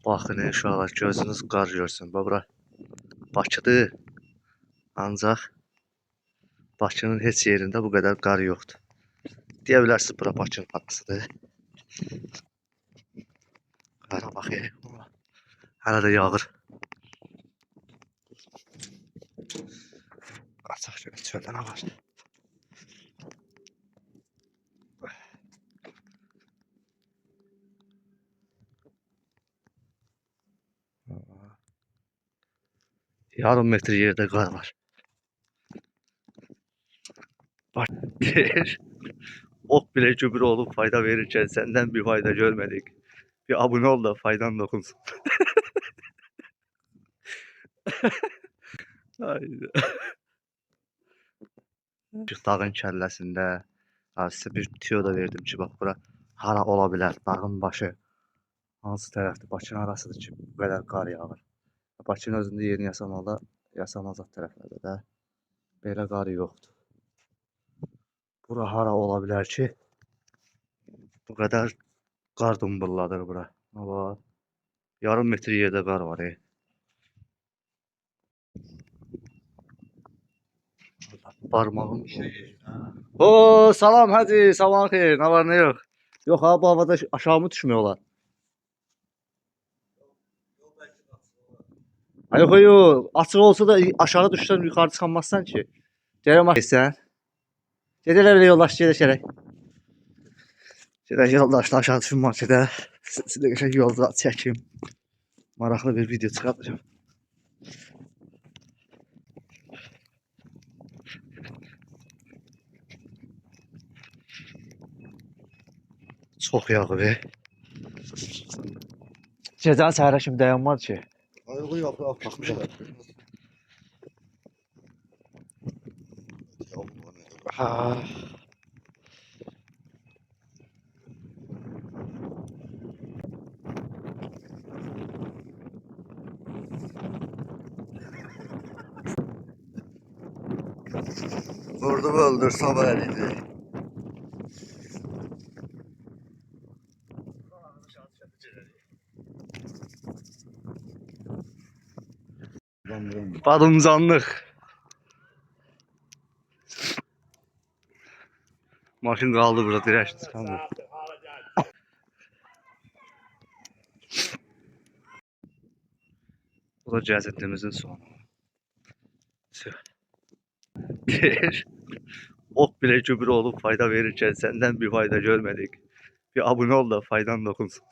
Bakın uşaqlar, gözünüz qar görsün. Bura Bakıdır. Ancaq Bakının heç yerində bu qədər qar yoxdur. Deyə bilərsiniz, bura Bakının adısıdır. Qara bax, hələ də yağır. Qaçaq görək çöldə nə var. Yarım metr yerdə qar var. Bak, ok bile gübre olup fayda verirken senden bir fayda görmedik. Bir abone ol da faydan dokunsun. Şu dağın kəlləsində size bir tüyo da verdim ki, bak bura hara ola bilər, dağın başı hansı tərəfdir, Bakının arasıdır ki, bu qədər qar yağır. Bakının özündə yeni yasamazat tərəflərdə də belə qar yoxdur. Bura hara ola bilər ki, bu qədər qar dumbulladır bura. Ama yarım metr yerdə qar var. Parmağım. Oo, salam hacı, sabahın xeyir, ne var ne yok? Yok abi, bu havada aşağı mı düşmüyorlar? Yok yok, açık olsa da aşağı düşsen yukarı çıkamazsan ki. Gelem sen. Gedelerle yoldaş gelişerek. Gedək yoldaşla aşağı düşün markete. Sizə qəşəng yolda çəkim. Maraqlı bir video çıxaracağım. Çox yağır. Gecəni səhərə kimi dayanmaz ki. Ayığı yaprak baxmışlar. Ha. Vurdu öldür sabah eliydi. Badımcanlıq. Maşın qaldı burada, dirək çıxamır. Bu da gəzintimizin sonu. Ok bile gübre olup fayda verirken senden bir fayda görmedik. Bir abone ol da faydan dokunsun.